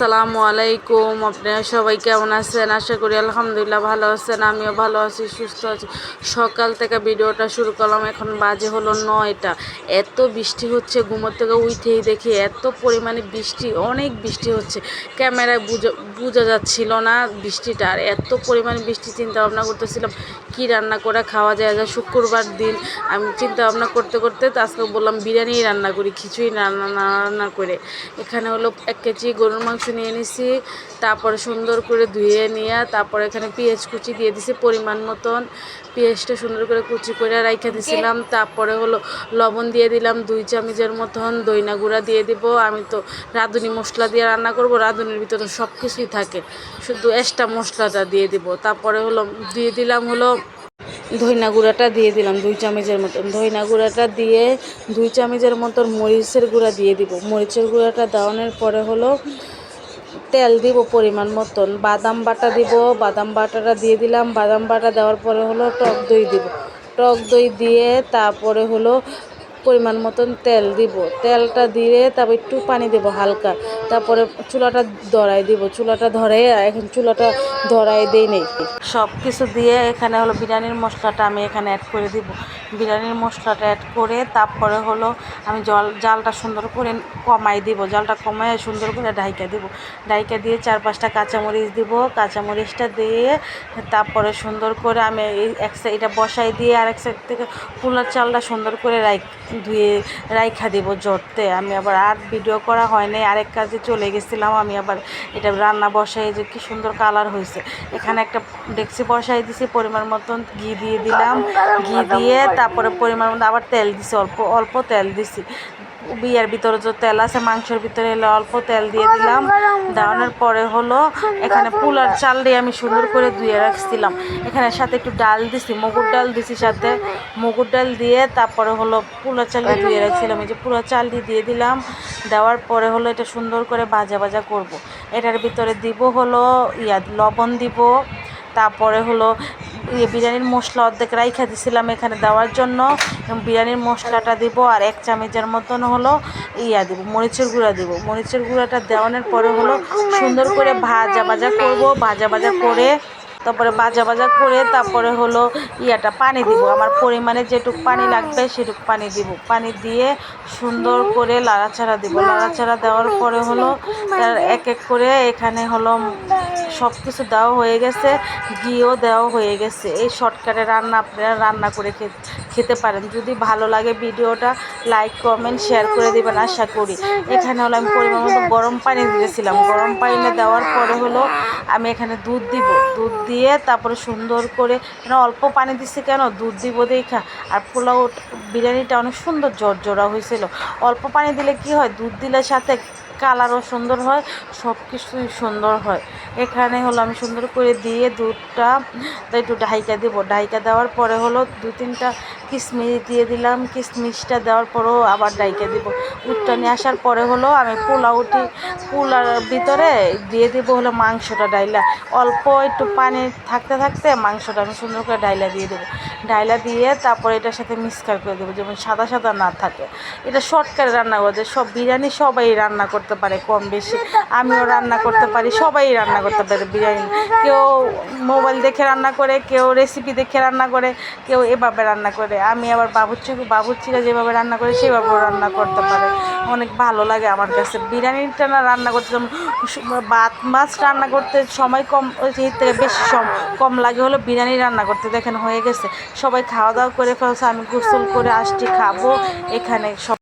আসসালামু আলাইকুম। আপনারা সবাই কেমন আছেন? আশা করি আলহামদুলিল্লাহ ভালো আছেন। আমিও ভালো আছি, সুস্থ আছি। সকাল থেকে ভিডিওটা শুরু করলাম, এখন বাজে হলো 9টা। এত বৃষ্টি হচ্ছে, ঘুমোর থেকে উঠেই দেখি এত পরিমাণে বৃষ্টি, অনেক বৃষ্টি হচ্ছে। ক্যামেরায় বোঝা যাচ্ছিল না বৃষ্টিটা, আর এত পরিমাণে বৃষ্টি। চিন্তা ভাবনা করতেছিলাম কি রান্না করে খাওয়া যায়। যা শুক্রবার দিন আমি চিন্তা ভাবনা করতে করতে আজকে বললাম বিরিয়ানি রান্না করি, খিচুড়ি রান্না করে। এখানে হলো 1 কেজি গরুর মাংস নিয়ে নিছি, তারপরে সুন্দর করে ধুয়ে নিয়ে তারপরে এখানে পেঁয়াজ কুচি দিয়ে দিছি পরিমাণ মতন। পেঁয়াজটা সুন্দর করে কুচি করে রাইখা দিছিলাম। তারপরে হলো লবণ দিয়ে দিলাম 2 চামচের মতন, দইনা গুঁড়া দিয়ে দিব। আমি তো রাঁধুনি মশলা দিয়ে রান্না করব, রাঁধুনির ভিতরে সব কিছুই থাকে, শুধু এক্সট্রা মশলাটা দিয়ে দিব। তারপরে হলো দিয়ে দিলাম হলো ধইনা গুঁড়াটা দিয়ে দিলাম 2 চামচের মতন। ধইনা গুঁড়াটা দিয়ে 2 চামচের মতন মরিচের গুঁড়া দিয়ে দিব। মরিচের গুঁড়াটা দেওয়ানোর পরে হলো তেল দিব পরিমাণ মতন, বাদাম বাটা দিব, বাদাম বাটাটা দিয়ে দিলাম। বাদাম বাটা দেওয়ার পরে হলো টক দই দিব। টক দই দিয়ে তারপরে হলো পরিমাণ মতন তেল দিব। তেলটা দিয়ে তারপর একটু পানি দেব হালকা। তারপরে চুলাটা ধরাই দিব। চুলাটা ধরে এখন চুলাটা ধরাই দেই নেই। সব কিছু দিয়ে এখানে হলো বিরিয়ানির মশলাটা আমি এখানে অ্যাড করে দিব। বিরিয়ানির মশলাটা অ্যাড করে তারপরে হলো আমি জালটা সুন্দর করে কমাই দিব। জালটা কমায় সুন্দর করে ঢাইকা দিব। ঢাইকা দিয়ে 4-5টা কাঁচামরিচ দিব। কাঁচামরিচটা দিয়ে তারপরে সুন্দর করে আমি এক সাইড এটা বসাই দিয়ে আরেক সাইড থেকে পোলার চালটা সুন্দর করে ধুয়ে রাইখা দিব জড়তে। আমি আবার আর ভিডিও করা হয় নাই, আরেক কাজে চলে গেছিলাম। আমি আবার এটা রান্না বসাই, যে কি সুন্দর কালার হয়েছে। এখানে একটা ডেকচি বসাই দিছি, পরিমাণ মতন ঘি দিয়ে দিলাম। ঘি দিয়ে তারপরে পরিমাণ মতো আবার তেল দিছি, অল্প অল্প তেল দিছি। বিয়ার ভিতরে যে তেল আছে মাংসের ভিতরে এলে অল্প তেল দিয়ে দিলাম। দেওয়ানোর পরে হলো এখানে পোলার চাল দিয়ে আমি সুন্দর করে ধুয়ে রাখছিলাম। এখানে সাথে একটু ডাল দিছি, মগুর ডাল দিছি সাথে। মগুর ডাল দিয়ে তারপরে হলো পোলার চাল দিয়ে ধুয়ে রাখছিলাম, এই যে পোলার চাল দিয়ে দিলাম। দেওয়ার পরে হলো এটা সুন্দর করে ভাজা করব। এটার ভিতরে দিব হলো লবণ দিব। তারপরে হলো বিরিয়ানির মশলা অর্ধেক রাইখা দিছিলাম এখানে দেওয়ার জন্য, বিরিয়ানির মশলাটা দিব। আর 1 চামচের মতন হলো দিব মরিচের গুঁড়া দিব। মরিচের গুঁড়াটা দেওয়ানোর পরে হলো সুন্দর করে ভাজা করব। ভাজা করে তারপরে ভাজা করে তারপরে হলো পানি দিব। আমার পরিমাণে যেটুক পানি লাগবে সেটুক পানি দিব। পানি দিয়ে সুন্দর করে লাড়াচাড়া দিব। লাড়াচাড়া দেওয়ার পরে হলো তার এক করে এখানে হলো সব কিছু দেওয়া হয়ে গেছে, ঘিও দেওয়া হয়ে গেছে। এই শর্টকাটে রান্না আপনারা রান্না করে খেতে পারেন। যদি ভালো লাগে ভিডিওটা লাইক কমেন্ট শেয়ার করে দেবেন আশা করি। এখানে হলো আমি পরিমাণ মতো গরম পানি দিয়েছিলাম। গরম পানিটা দেওয়ার পরে হলো আমি এখানে দুধ দিব। দুধ দিয়ে তারপরে সুন্দর করে অল্প পানি দিচ্ছি, কেন দুধ দিব দেখা। আর পোলাও বিরিয়ানিটা অনেক সুন্দর জর্জরা হয়েছিল। অল্প পানি দিলে কি হয়, দুধ দিলে সাথে কালারও সুন্দর হয়, সব কিছুই সুন্দর হয়। এখানে হলো আমি সুন্দর করে দিয়ে দুধটা একটু ঢাইকা দেবো। ঢাইকা দেওয়ার পরে হলো 2-3টা কিশমিশ দিয়ে দিলাম। কিশমিশটা দেওয়ার পরেও আবার ঢাইকা দিব। দুধটা নিয়ে আসার পরে হলো আমি পোলার ভিতরে দিয়ে দেবো হলো মাংসটা ডাইলা। অল্প একটু পানি থাকতে মাংসটা আমি সুন্দর করে ডাইলা দিয়ে দেবো। ডাইলা দিয়ে তারপরে এটার সাথে মিক্সচার করে দেবো, যেমন সাদা না থাকে। এটা শর্টকাটে রান্না করতে সব বিরিয়ানি সবাই রান্না করতে পারে কম বেশি। আমিও রান্না করতে পারি, সবাই রান্না করতে পারে বিরিয়ানি। কেউ মোবাইল দেখে রান্না করে, কেউ রেসিপি দেখে রান্না করে, কেউ এভাবে রান্না করে। আমি আবার বাবুর্চিরা যেভাবে রান্না করে সেভাবেও রান্না করতে পারে। অনেক ভালো লাগে আমার কাছে বিরিয়ানিটা না রান্না করতে। ভাত মাছ রান্না করতে সময় কম, এর থেকে বেশি কম লাগে হলো বিরিয়ানি রান্না করতে। দেখেন হয়ে গেছে, সবাই খাওয়া দাওয়া করে ফেলছে, আমি গোসল করে আসছি, খাবো। এখানে সব